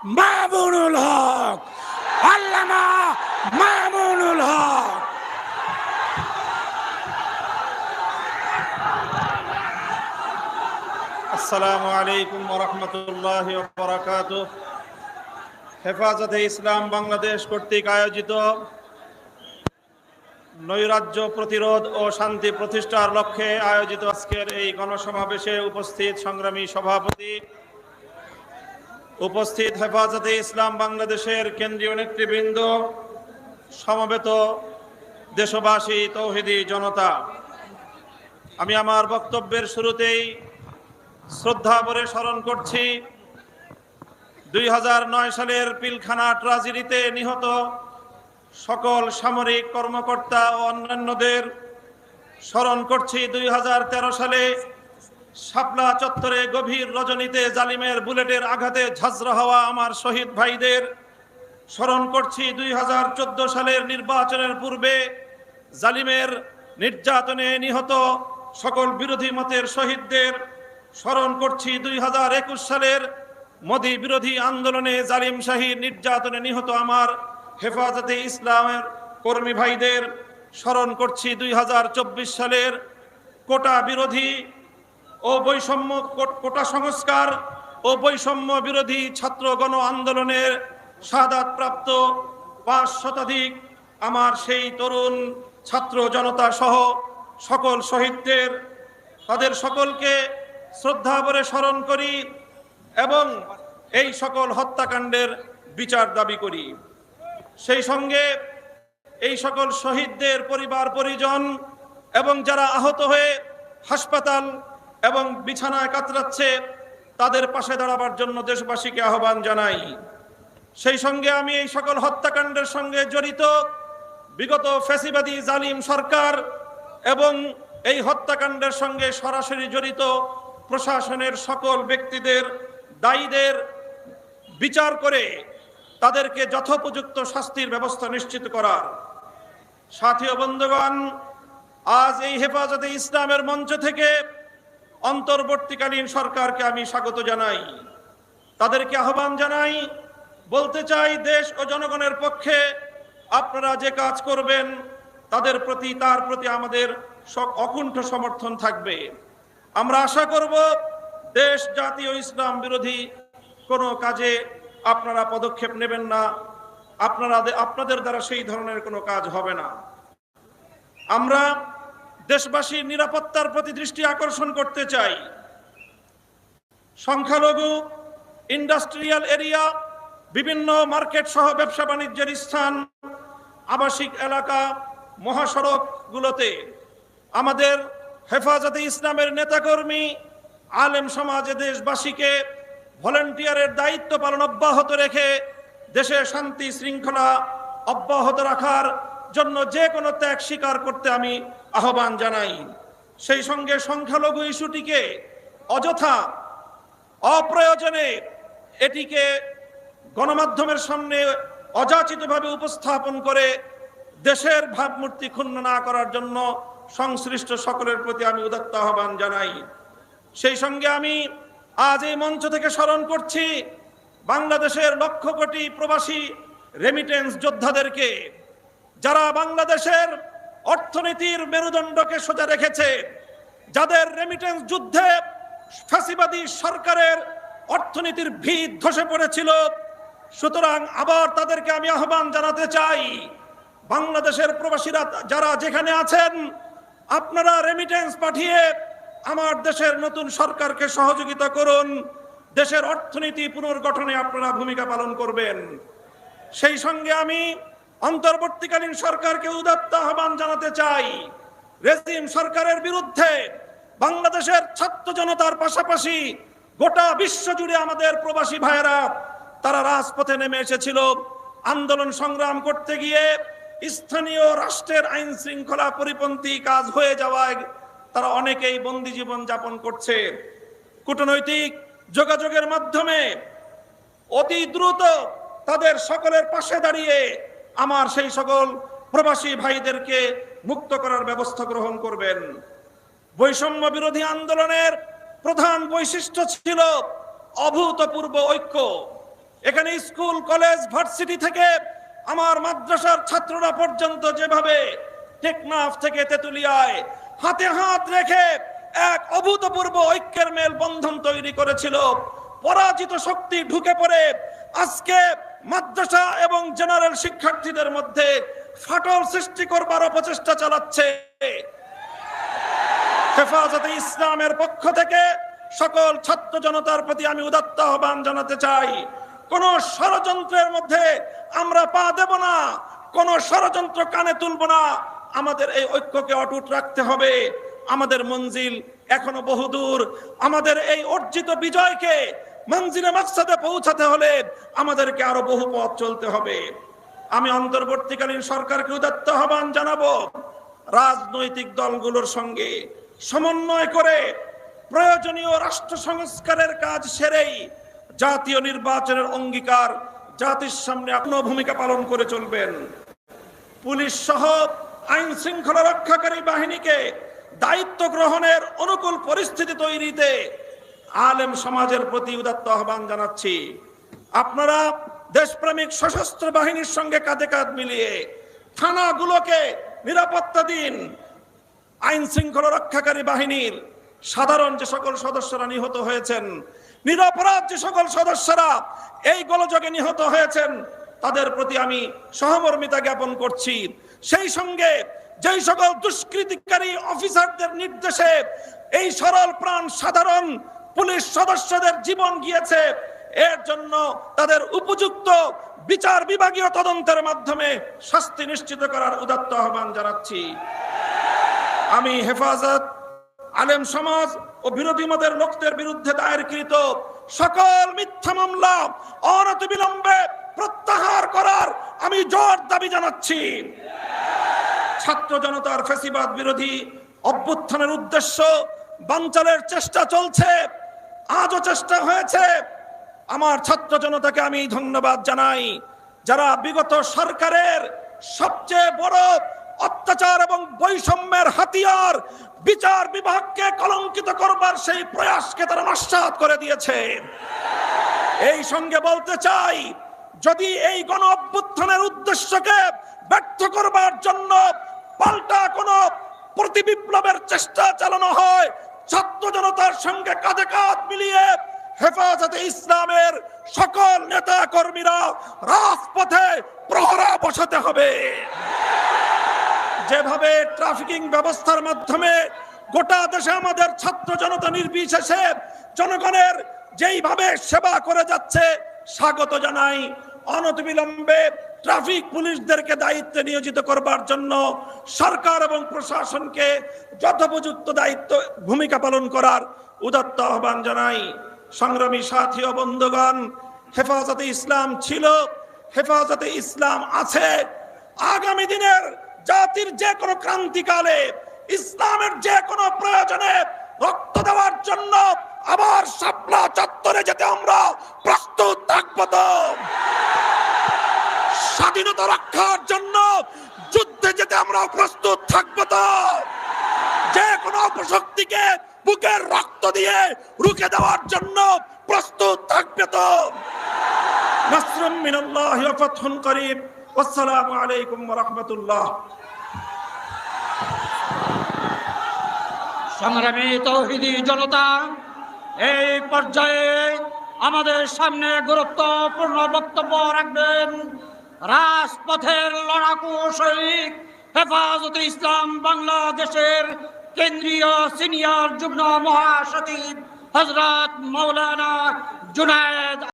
মামুনুল হক, আল্লামা মামুনুল হক। আসসালামু আলাইকুম ওয়া রাহমাতুল্লাহি ওয়া বারাকাতুহু। হেফাজতে ইসলাম বাংলাদেশ কর্তৃক আয়োজিত নৈরাজ্য প্রতিরোধ ও শান্তি প্রতিষ্ঠার লক্ষ্যে আয়োজিত আজকের এই গণসমাবেশে উপস্থিত সংগ্রামী সভাপতি, উপস্থিত হেফাজতে ইসলাম বাংলাদেশের কেন্দ্রীয় নেতৃবৃন্দ, সমবেত দেশবাসী, তৌহিদি জনতা, আমি আমার বক্তব্যের শুরুতেই শ্রদ্ধা ভরে স্মরণ করছি 2009 সালের পিলখানা ট্রাজেডিতে নিহত সকল সামরিক কর্মকর্তা ও অন্যান্যদের। স্মরণ করছি 2013 সালে শাপলা চত্বরে গভীর রজনীতে জালিমের বুলেটের আঘাতে ঝাঁঝরা হওয়া আমার শহীদ ভাইদের। স্মরণ করছি 2014 সালের নির্বাচনের পূর্বে জালিমের নির্যাতনে নিহত সকল বিরোধী মতের শহীদদের। স্মরণ করছি 2021 সালের মোদী বিরোধী আন্দোলনে জালিম শাহীর নির্যাতনে নিহত আমার হেফাজতে ইসলামের কর্মী ভাইদের। স্মরণ করছি 2024 সালের কোটা বিরোধী ও বৈষম্য কোটা সংস্কার ও বৈষম্য বিরোধী ছাত্র গণ আন্দোলনের শাহাদাতপ্রাপ্ত 5 শতাধিক আমার সেই তরুণ ছাত্র জনতা সহ সকল শহীদদের। তাদের সকলকে শ্রদ্ধা ভরে স্মরণ করি এবং এই সকল হত্যাকাণ্ডের বিচার দাবি করি। সেই সঙ্গে এই সকল শহীদদের পরিবার পরিজন এবং যারা আহত হয়ে হাসপাতাল এবং বিছানায় কাতরাচ্ছে, তাদের পাশে দাঁড়াবার জন্য দেশবাসীকে আহ্বান জানাই। সেই সঙ্গে আমি এই সকল হত্যাকাণ্ডের সঙ্গে জড়িত বিগত ফ্যাসিবাদী জালিম সরকার এবং এই হত্যাকাণ্ডের সঙ্গে সরাসরি জড়িত প্রশাসনের সকল ব্যক্তিদের, দায়ীদের বিচার করে তাদেরকে যথোপযুক্ত শাস্তির ব্যবস্থা নিশ্চিত করার। সাথী ও বন্ধুগণ, আজ এই হেফাজতে ইসলামের মঞ্চ থেকে অন্তর্বর্তীকালীন সরকারকে আমি স্বাগত জানাই, তাদেরকে আহ্বান জানাই, বলতে চাই দেশ ও জনগণের পক্ষে আপনারা যে কাজ করবেন তার প্রতি আমাদের অকুণ্ঠ সমর্থন থাকবে। আমরা আশা করব দেশ, জাতি ও ইসলাম বিরোধী কোনো কাজে আপনারা পদক্ষেপ নেবেন না, আপনাদের দ্বারা সেই ধরনের কোনো কাজ হবে না। আমরা দেশবাসীর নিরাপত্তার প্রতি দৃষ্টি আকর্ষণ করতে চাই। সংখ্যালঘু, ইন্ডাস্ট্রিয়াল এরিয়া, বিভিন্ন মার্কেট সহ ব্যবসা বাণিজ্যের স্থান, আবাসিক এলাকা, মহাসড়কগুলোতে আমাদের হেফাজতে ইসলামের নেতাকর্মী, আলেম সমাজে দেশবাসীকে ভলান্টিয়ারের দায়িত্ব পালন অব্যাহত রেখে দেশে শান্তি শৃঙ্খলা অব্যাহত রাখার জন্য যে কোনো ত্যাগ স্বীকার করতে আমি আহ্বান জানাই। সেই সঙ্গে সংখ্যালঘু ইস্যুটিকে অযথা অপ্রয়োজনে এটিকে গণমাধ্যমের সামনে অযাচিতভাবে উপস্থাপন করে দেশের ভাবমূর্তি ক্ষুণ্ণ না করার জন্য সংশ্লিষ্ট সকলের প্রতি আমি উদাত্ত আহ্বান জানাই। সেই সঙ্গে আমি আজ এই মঞ্চ থেকে স্মরণ করছি বাংলাদেশের লক্ষ কোটি প্রবাসী রেমিটেন্স যোদ্ধাদেরকে, যারা বাংলাদেশের অর্থনীতির মেরুদণ্ডকে সোজা রেখেছে, যাদের রেমিটেন্স যুদ্ধে ফ্যাসিবাদী সরকারের অর্থনীতির ভিত ধসে পড়েছিল। সুতরাং আবার তাদেরকে আমি আহ্বান জানাতে চাই, বাংলাদেশের প্রবাসীরা যারা যেখানে আছেন, আপনারা রেমিটেন্স পাঠিয়ে আমার দেশের নতুন সরকারকে সহযোগিতা করুন। দেশের অর্থনীতি পুনর্গঠনে আপনারা ভূমিকা পালন করবেন। সেই সঙ্গে আমি অন্তর্বর্তীকালীন সরকারকে উদাত্ত আহ্বান জানাতে চাই, রেজিম সরকারের বিরুদ্ধে বাংলাদেশের ছাত্র জনতার পাশাপাশি গোটা বিশ্ব জুড়ে আমাদের প্রবাসী ভাইয়েরা তারা রাজপথে নেমে এসেছিল। আন্দোলন সংগ্রাম করতে গিয়ে স্থানীয় রাষ্ট্রের আইন শৃঙ্খলা পরিপন্থী কাজ হয়ে যাওয়ায় তারা অনেকেই বন্দী জীবন যাপন করছে। কূটনৈতিক যোগাযোগের মাধ্যমে অতি দ্রুত তাদের সকলের পাশে দাঁড়িয়ে আমার সেই সকল প্রবাসী ভাইদেরকে মুক্ত করার ব্যবস্থা গ্রহণ করবেন। বৈষম্য বিরোধী আন্দোলনের প্রধান বৈশিষ্ট্য ছিল অভূতপূর্ব ঐক্য। এখানে স্কুল, কলেজ, ভার্সিটি থেকে আমার মাদ্রাসার ছাত্ররা পর্যন্ত যেভাবে টেকনাফ থেকে তেতুলিয়ায় হাতে হাত রেখে এক অভূতপূর্ব ঐক্যের মেলবন্ধন তৈরি করেছিল, পরাজিত শক্তি ঢুকে পড়ে আজকে মাদ্রাসা এবং জেনারেল শিক্ষার্থীদের মধ্যে ফাটল সৃষ্টি করবার অপচেষ্টা চালাচ্ছে। হেফাজতে ইসলামের পক্ষ থেকে সকল ছাত্র জনতার প্রতি আমি উদাত্ত আহ্বান জানাতে চাই, কোন ষড়যন্ত্রের মধ্যে আমরা পা দেব না, কোন ষড়যন্ত্র কানে তুলব না। আমাদের এই ঐক্যকে অটুট রাখতে হবে। আমাদের মঞ্জিল এখনো বহুদূর। আমাদের এই অর্জিত বিজয়কে মঞ্জিলে মাকসাদে পৌঁছাতে হলে আমাদেরকে আরো বহু পথ চলতে হবে। আমি অন্তর্বর্তীকালীন সরকারকে উদাত্ত আহ্বান জানাবো, রাজনৈতিক দলগুলোর সঙ্গে সমন্বয় করে প্রয়োজনীয় রাষ্ট্র সংস্কারের কাজ সেরেই জাতীয় নির্বাচনের অঙ্গীকার জাতির সামনে আপন ভূমিকা পালন করে চলবেন। পুলিশ সহ আইন শৃঙ্খলা রক্ষাকারী বাহিনীকে দায়িত্ব গ্রহণের অনুকূল পরিস্থিতি তৈরিতে আলেম সমাজের প্রতি উদাত্ত আহ্বান জানাচ্ছি। আপনারা দেশপ্রেমিক সশস্ত্র বাহিনীর সঙ্গে কাঁধে কাঁধ মিলিয়ে থানাগুলোকে নিরাপত্তা দিন। আইন শৃঙ্খলা রক্ষাকারী বাহিনীর সাধারণ যে সকল সদস্যরা নিহত হয়েছেন, নিরপরাধ যে সকল সদস্যরা এই গোলযোগে নিহত হয়েছেন, তাদের প্রতি আমি সহমর্মিতা জ্ঞাপন করছি। সেই সঙ্গে যেই সকল দুষ্কৃতিকারী অফিসারদের নির্দেশে এই সরল প্রাণ সাধারণ পুলিশ সদস্যদের জীবন গিয়েছে, এর জন্য তাদের উপযুক্ত বিচার বিভাগীয় তদন্তের মাধ্যমে শাস্তি নিশ্চিত করার উদাত্ত আহ্বান জানাচ্ছি। আমি হেফাজত, আলেম সমাজ ও বিরোধী মতের লোকদের বিরুদ্ধে দায়েরকৃত সকল মিথ্যা মামলা অনতিবিলম্বে প্রত্যাহার করার আমি জোর দাবি জানাচ্ছি। ছাত্র জনতার ফ্যাসিবাদ বিরোধী অভ্যুত্থানের উদ্দেশ্য বানচালের চেষ্টা চলছে, আজও চেষ্টা হয়েছে। আমার ছাত্র জনতাকে আমি ধন্যবাদ জানাই, যারা বিগত সরকারের সবচেয়ে বড় অত্যাচার এবং বৈষম্যের হাতিয়ার বিচার বিভাগকে কলঙ্কিত করবার সেই প্রয়াসকে তারা নস্যাৎ করে দিয়েছে। এই সঙ্গে বলতে চাই, যদি এই গণ অভ্যুত্থানের উদ্দেশ্যকে ব্যর্থ করবার জন্য পাল্টা কোন প্রতিবিপ্লবের চেষ্টা চালানো হয়, ছাত্র জনতার সঙ্গে কাঁধে কাঁধ মিলিয়ে হেফাজতে ইসলামের সকল নেতা কর্মীরা রাজপথে প্রহরা বসাতে হবে। যেভাবে ট্রাফিকিং ব্যবস্থার মাধ্যমে গোটা দেশে আমাদের ছাত্র জনতা নির্বিশেষে জনগণের যেইভাবে সেবা করে যাচ্ছে, স্বাগত জানাই। অনতিবিলম্বে ট্রাফিক পুলিশদেরকে দায়িত্বে নিয়োজিত করবার জন্য সরকার এবং প্রশাসনকে যথোপযুক্ত দায়িত্ব ভূমিকা পালন করার উদাত্ত আহ্বান জানাই। সংগ্রামী সাথী ও বন্ধুগণ, হেফাজতে ইসলাম ছিল, হেফাজতে ইসলাম আছে। আগামী দিনের জাতির যে কোনো ক্রান্তিকালে ইসলামের যে কোনো প্রয়োজনে রক্ত দেওয়ার জন্য আবার শাপলা চত্বরে যেতে আমরা প্রস্তুত থাকবো। তো স্বাধীনতা রক্ষার জন্য যুদ্ধে যেতে আমরা প্রস্তুত থাকবো। তো যে কোনো অপশক্তিকে বুকের রক্ত দিয়ে রুখে দেওয়ার জন্য প্রস্তুত থাকবে। তো নাসরুম মিনাল্লাহি ওয়া ফাতহুন করিব। আসসালামু আলাইকুম ওয়া রাহমাতুল্লাহ। সংগ্রামী তৌহিদি জনতা, এই পর্যায়ে আমাদের সামনে গুরুত্বপূর্ণ বক্তব্য রাখবেন রাজপথের লড়াকু শহীদ, হেফাজতে ইসলাম বাংলাদেশের কেন্দ্রীয় সিনিয়র যুগ্ম মহাসচিব হযরত মাওলানা জুনায়েদ